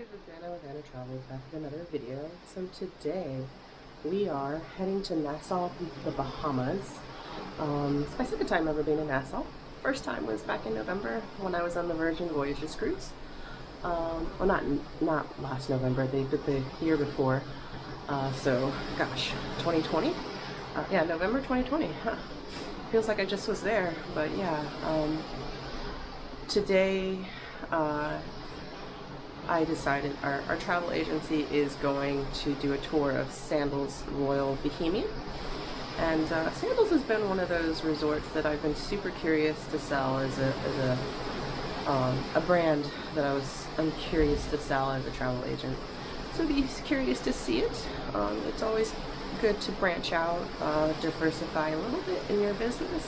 guys, it's Anna with Anna Travels back with another video. So today we are heading to Nassau, the Bahamas. It's my second time ever being in Nassau. First time was back in November when I was on the Virgin Voyages cruise. Well, not last November. They did the year before. So gosh, 2020. Yeah, November 2020. Huh. Feels like I just was there, but yeah. Today. I decided our travel agency is going to do a tour of Sandals Royal Bahamian. And Sandals has been one of those resorts that I've been super curious to sell as a brand that I'm curious to sell as a travel agent. So be curious to see it. It's always good to branch out, diversify a little bit in your business,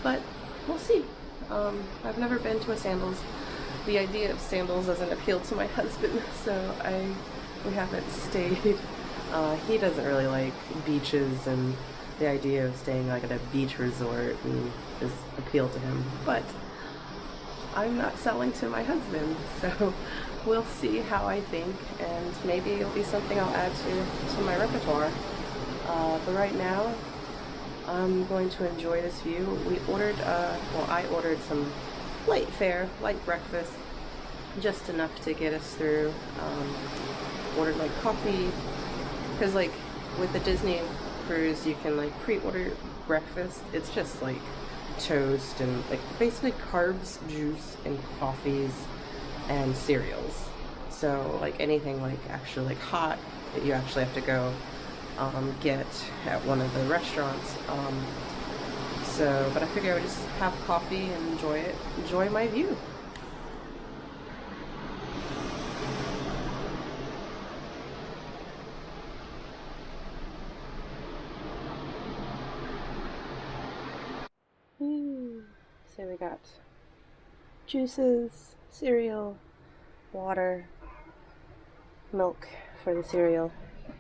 but we'll see. I've never been to a Sandals. The idea of Sandals doesn't appeal to my husband, so we haven't stayed. He doesn't really like beaches, and the idea of staying like at a beach resort is appeal to him. But I'm not selling to my husband, so we'll see how I think, and maybe it'll be something I'll add to my repertoire. But right now, I'm going to enjoy this view. We ordered, well, I ordered some light fare, light breakfast, just enough to get us through. Ordered like coffee, because like with the Disney cruise you can like pre-order breakfast. It's just like toast and like basically carbs, juice, and coffees and cereals. So like anything like actually like hot that you actually have to go get at one of the restaurants. But I figure I would just have coffee and enjoy my view. So we got juices, cereal, water, milk for the cereal,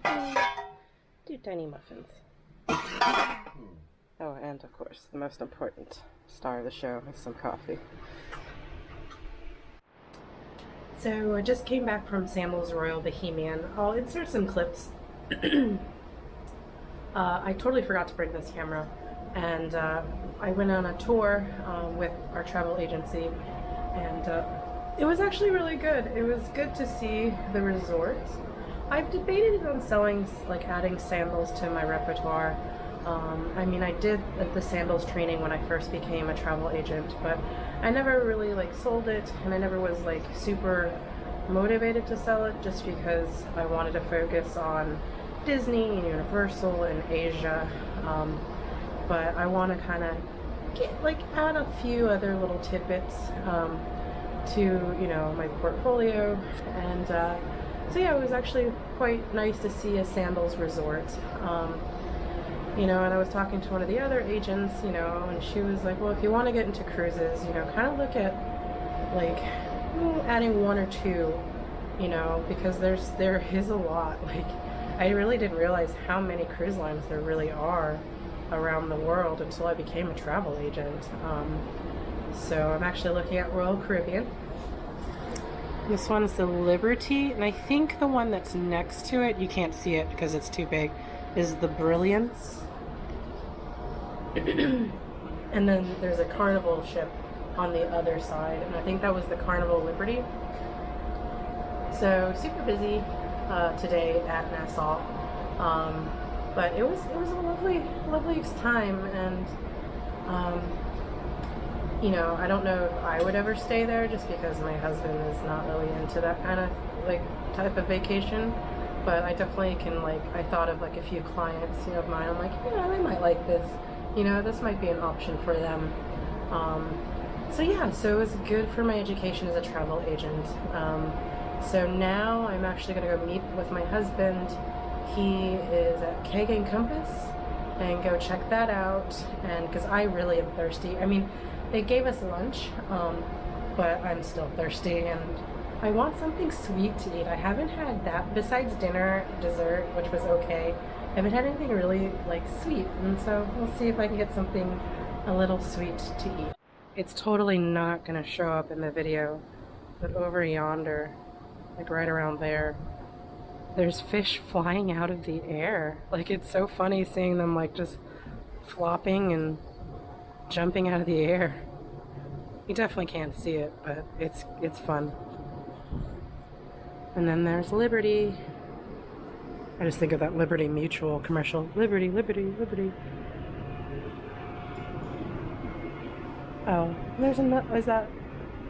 and 2 tiny muffins. Oh, and of course, the most important star of the show is some coffee. So I just came back from Sandals Royal Bahamian. I'll insert some clips. I totally forgot to bring this camera, and I went on a tour with our travel agency, and it was actually really good. It was good to see the resorts. I've debated on selling, like adding Sandals to my repertoire. I mean, I did the Sandals training when I first became a travel agent, but I never really like sold it, and I never was like super motivated to sell it, just because I wanted to focus on Disney and Universal and Asia. But I want to kind of add a few other little tidbits to, you know, my portfolio. And so yeah, it was actually quite nice to see a Sandals resort. You know, and I was talking to one of the other agents, you know, and she was like, well, if you want to get into cruises, you know, kind of look at like adding 1 or 2, you know, because there is a lot. Like, I really didn't realize how many cruise lines there really are around the world until I became a travel agent. So I'm actually looking at Royal Caribbean. This one's the Liberty, and I think the one that's next to it, you can't see it because it's too big, is the Brilliance. And then there's a Carnival ship on the other side, and I think that was the Carnival Liberty. So super busy today at Nassau, but it was a lovely time, and you know, I don't know if I would ever stay there, just because my husband is not really into that kind of like type of vacation. But I definitely can, like, I thought of like a few clients, you know, of mine. I'm like, yeah, they might like this. You know, this might be an option for them. So yeah, so it was good for my education as a travel agent. So now I'm actually going to go meet with my husband. He is at Keg and Compass, and go check that out. And because I really am thirsty. I mean, they gave us lunch, but I'm still thirsty, and I want something sweet to eat. I haven't had that, besides dinner, dessert, which was okay. I haven't had anything really like sweet, and so we'll see if I can get something a little sweet to eat. It's totally not gonna show up in the video, but over yonder like right around there. There's fish flying out of the air. Like, it's so funny seeing them like just flopping and jumping out of the air. You definitely can't see it, but it's fun. And then there's Liberty. I just think of that Liberty Mutual commercial. Liberty, Liberty, Liberty. Oh, there's another, is that?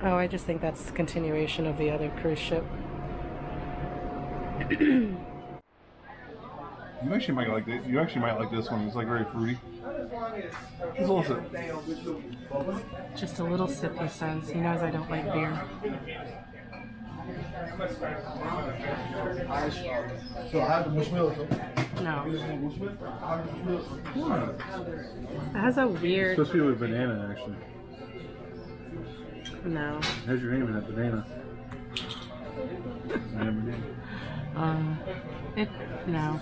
Oh, I just think that's continuation of the other cruise ship. You actually might like this. You actually might like this one. It's like very fruity. Just a little sip. Just a little sip, he says. He knows I don't like beer. So I have the marshmallows. No. It has a weird... It's supposed to be with banana, actually. No. It has your name in that banana. I never did. No.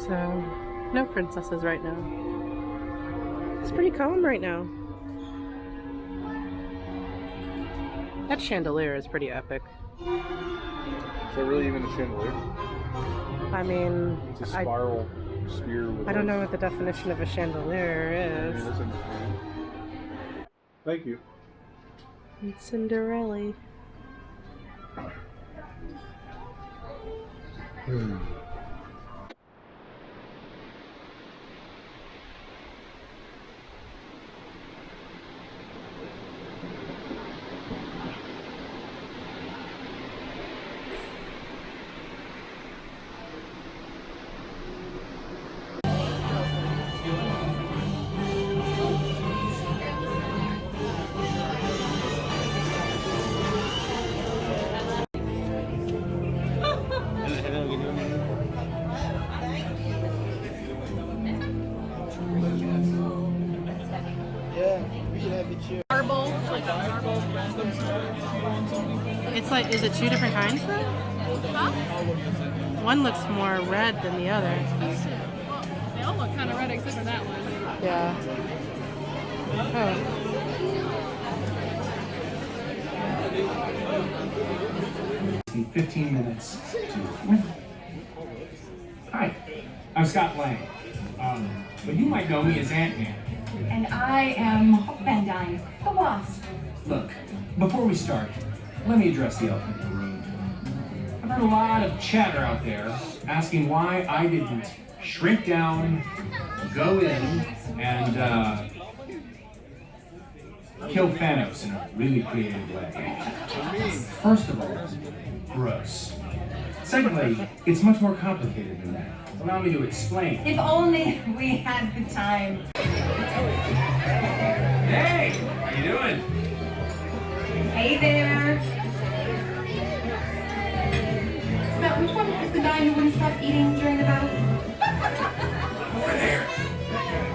So, no princesses right now. It's pretty calm right now. That chandelier is pretty epic. Is that really even a chandelier? I mean, It's a spiral sphere. With I don't know what the definition of a chandelier is. Thank you. It's Cinderella. Marble. It's like, is it two different kinds though? Huh? One looks more red than the other. Well, they all look kind of red except for that one. Yeah. In 15 minutes to... Hi, I'm Scott Lang, but you might know me as Ant-Man. And I am Hope Van Dyne, the Wasp. Look, before we start, let me address the elephant in the room. I've heard a lot of chatter out there asking why I didn't shrink down, go in, and kill Thanos in a really creative way. First of all, gross. Secondly, it's much more complicated than that. Allow me to explain. If only we had the time. Hey, how you doing? Hey there. Scott, which one is the guy who wouldn't stop eating during the battle? Over there.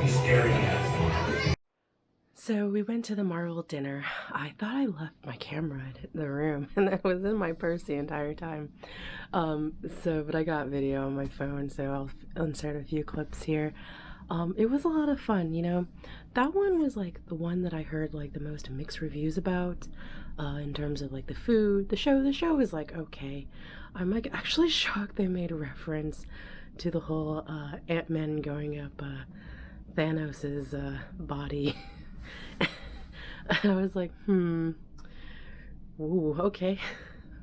He's staring at us. So we went to the Marvel dinner. I thought I left my camera in the room and it was in my purse the entire time. But I got video on my phone, so I'll insert a few clips here. It was a lot of fun, you know. That one was like the one that I heard like the most mixed reviews about, in terms of like the food. The show was like okay. I'm like actually shocked they made a reference to the whole Ant-Man going up Thanos's body. I was like, ooh, okay.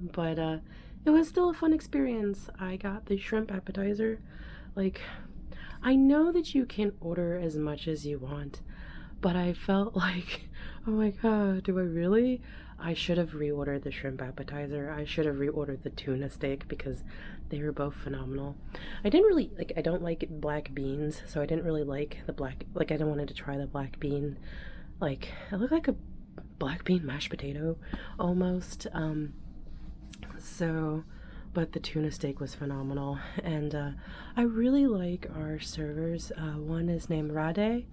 But it was still a fun experience. I got the shrimp appetizer. Like, I know that you can order as much as you want, but I felt like, oh my god, do I really? I should have reordered the shrimp appetizer. I should have reordered the tuna steak because they were both phenomenal. I didn't really, like, I don't like black beans, so I didn't really like the black, like, I wanted to try the black bean. Like, it looked like a black bean mashed potato, almost. But the tuna steak was phenomenal, and I really like our servers. One is named Rade,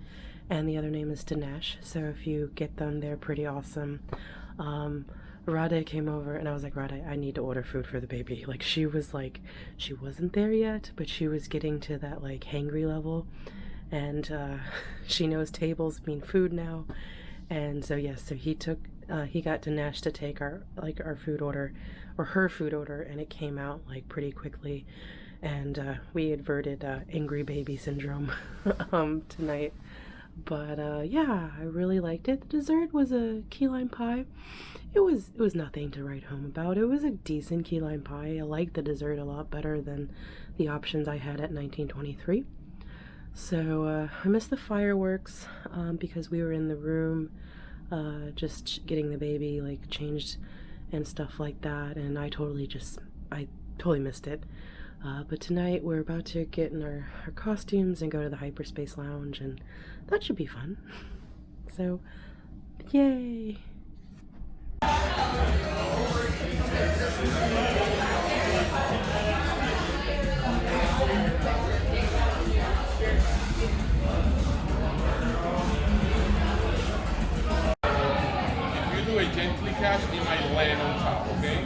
and the other name is Dinesh, so if you get them, they're pretty awesome. Rade came over, and I was like, Rade, I need to order food for the baby. Like, she was like, she wasn't there yet, but she was getting to that, like, hangry level, and she knows tables mean food now. And so yes, so he took he got Dinesh to take our food order, or her food order, and it came out like pretty quickly, and we averted angry baby syndrome tonight. But yeah, I really liked it. The dessert was a key lime pie. It was nothing to write home about. It was a decent key lime pie. I liked the dessert a lot better than the options I had at 1923. So I missed the fireworks because we were in the room just getting the baby like changed and stuff like that, and I totally missed it. But tonight we're about to get in our costumes and go to the Hyperspace Lounge, and that should be fun. So, yay! If you do a gently catch, it might land on top, okay?